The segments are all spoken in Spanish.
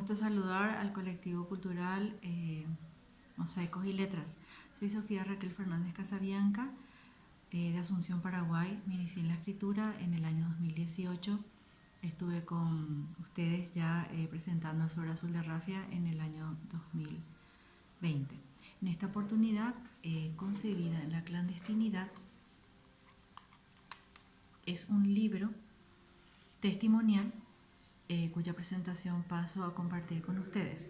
gusto saludar al colectivo cultural Mosaicos y Letras. Soy Sofía Raquel Fernández Casabianca, de Asunción, Paraguay. Me inicié en la escritura en el año 2018. Estuve con ustedes ya presentando Sobre Azul de Rafia en el año 2020. En esta oportunidad, concebida en la clandestinidad, es un libro testimonial cuya presentación paso a compartir con ustedes.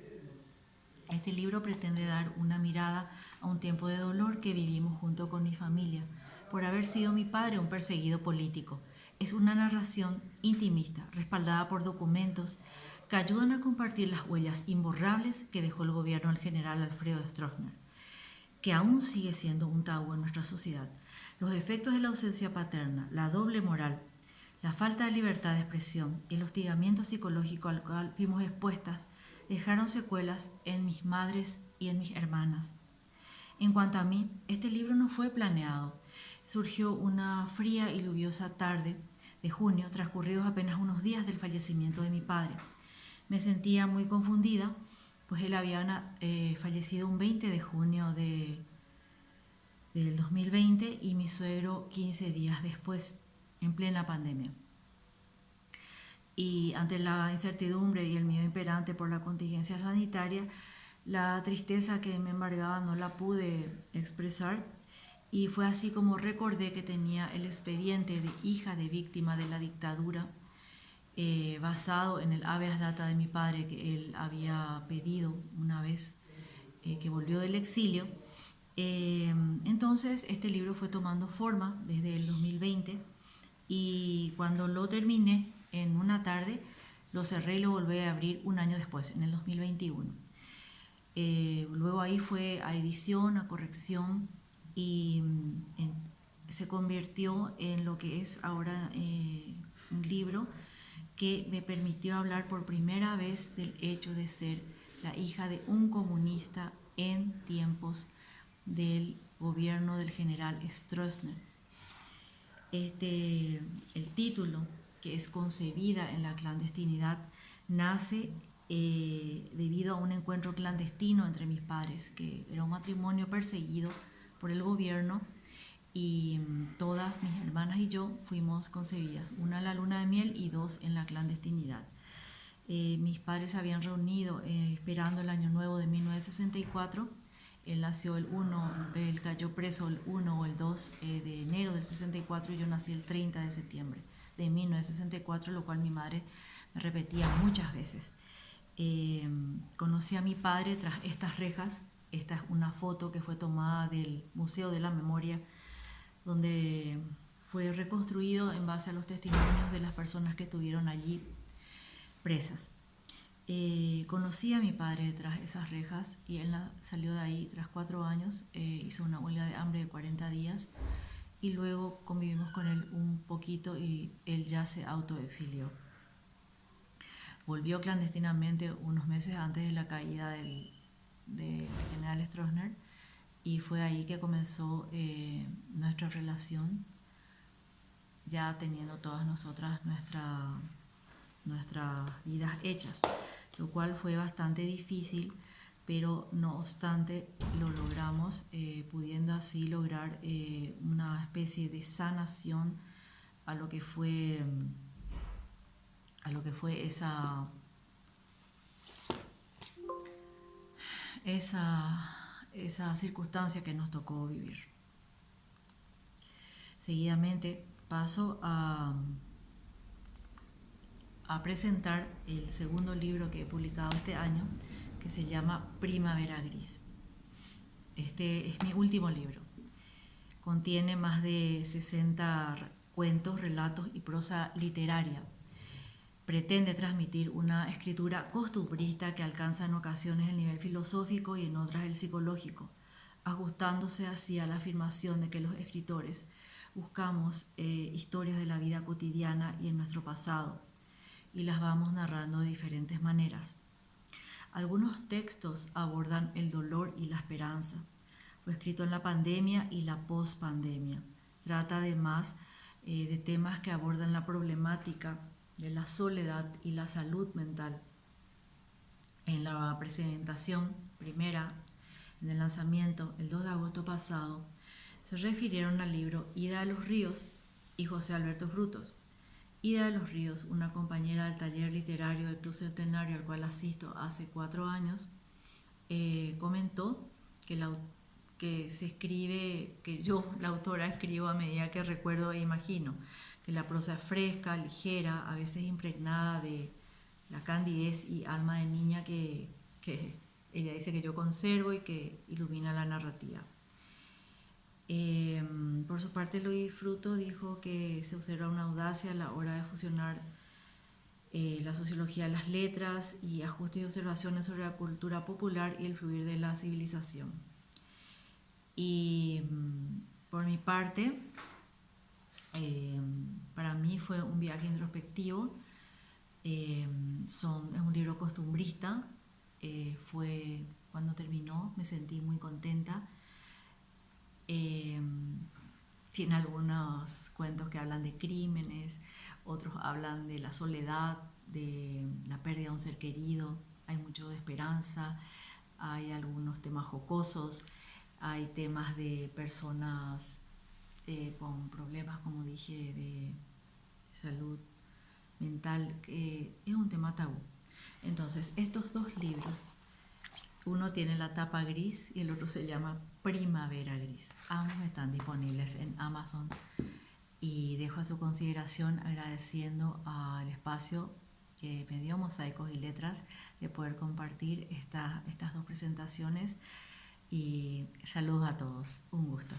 Este libro pretende dar una mirada a un tiempo de dolor que vivimos junto con mi familia por haber sido mi padre un perseguido político. Es una narración intimista, respaldada por documentos que ayudan a compartir las huellas imborrables que dejó el gobierno del general Alfredo Stroessner, que aún sigue siendo un tabú en nuestra sociedad. Los efectos de la ausencia paterna, la doble moral, la falta de libertad de expresión y el hostigamiento psicológico al cual fuimos expuestas dejaron secuelas en mis madres y en mis hermanas. En cuanto a mí, este libro no fue planeado. Surgió una fría y lluviosa tarde de junio, transcurridos apenas unos días del fallecimiento de mi padre. Me sentía muy confundida, pues él había fallecido un 20 de junio del 2020 y mi suegro 15 días después, en plena pandemia. Y ante la incertidumbre y el miedo imperante por la contingencia sanitaria, la tristeza que me embargaba no la pude expresar, y fue así como recordé que tenía el expediente de hija de víctima de la dictadura, basado en el habeas data de mi padre que él había pedido una vez que volvió del exilio. Entonces este libro fue tomando forma desde el 2020, y cuando lo terminé en una tarde, lo cerré y lo volví a abrir un año después, en el 2021. Luego ahí fue a edición, a corrección, y se convirtió en lo que es ahora un libro que me permitió hablar por primera vez del hecho de ser la hija de un comunista en tiempos del gobierno del general Stroessner. El título, que es Concebida en la clandestinidad, nace debido a un encuentro clandestino entre mis padres, que era un matrimonio perseguido por el gobierno, y todas mis hermanas y yo fuimos concebidas, una en la luna de miel y dos en la clandestinidad. Mis padres se habían reunido esperando el año nuevo de 1964. Él nació él cayó preso el 1 o el 2 de enero del 64, y yo nací el 30 de septiembre de 1964, lo cual mi madre me repetía muchas veces. Conocí a mi padre tras estas rejas. Esta es una foto que fue tomada del Museo de la Memoria, donde fue reconstruido en base a los testimonios de las personas que estuvieron allí presas. Conocí a mi padre tras esas rejas, y él salió de ahí tras 4 años, hizo una huelga de hambre de 40 días, y luego convivimos con él un poquito y él ya se autoexilió. Volvió clandestinamente unos meses antes de la caída del general Stroessner, y fue ahí que comenzó nuestra relación, ya teniendo todas nosotras nuestras vidas hechas, lo cual fue bastante difícil, pero no obstante lo logramos, pudiendo así lograr una especie de sanación a lo que fue esa circunstancia que nos tocó vivir. Seguidamente paso a presentar el segundo libro que he publicado este año, que se llama Primavera Gris. Este es mi último libro. Contiene más de 60 cuentos, relatos y prosa literaria. Pretende transmitir una escritura costumbrista que alcanza en ocasiones el nivel filosófico y en otras el psicológico, ajustándose así a la afirmación de que los escritores buscamos historias de la vida cotidiana y en nuestro pasado, y las vamos narrando de diferentes maneras. Algunos textos abordan el dolor y la esperanza. Fue escrito en la pandemia y la pospandemia. Trata además de temas que abordan la problemática de la soledad y la salud mental. En la presentación primera, en el lanzamiento, el 2 de agosto pasado, se refirieron al libro Ida de los Ríos y José Alberto Frutos. Ida de los Ríos, una compañera del taller literario del Club Centenario al cual asisto hace 4 años, comentó que se escribe, que yo, la autora, escribo a medida que recuerdo e imagino, que la prosa es fresca, ligera, a veces impregnada de la candidez y alma de niña que ella dice que yo conservo y que ilumina la narrativa. Por su parte, Luis Fruto dijo que se observa una audacia a la hora de fusionar la sociología de las letras y ajustes y observaciones sobre la cultura popular y el fluir de la civilización. Y por mi parte, para mí fue un viaje introspectivo. Es un libro costumbrista. Cuando terminó me sentí muy contenta. Tiene algunos cuentos que hablan de crímenes, otros hablan de la soledad, de la pérdida de un ser querido. Hay mucho de esperanza, hay algunos temas jocosos, hay temas de personas con problemas, como dije, de salud mental, que es un tema tabú. Entonces, estos dos libros, uno tiene la tapa gris y el otro se llama Primavera Gris. Ambos están disponibles en Amazon y dejo a su consideración agradeciendo al espacio que me dio Mosaicos y Letras de poder compartir estas dos presentaciones y saludos a todos. Un gusto.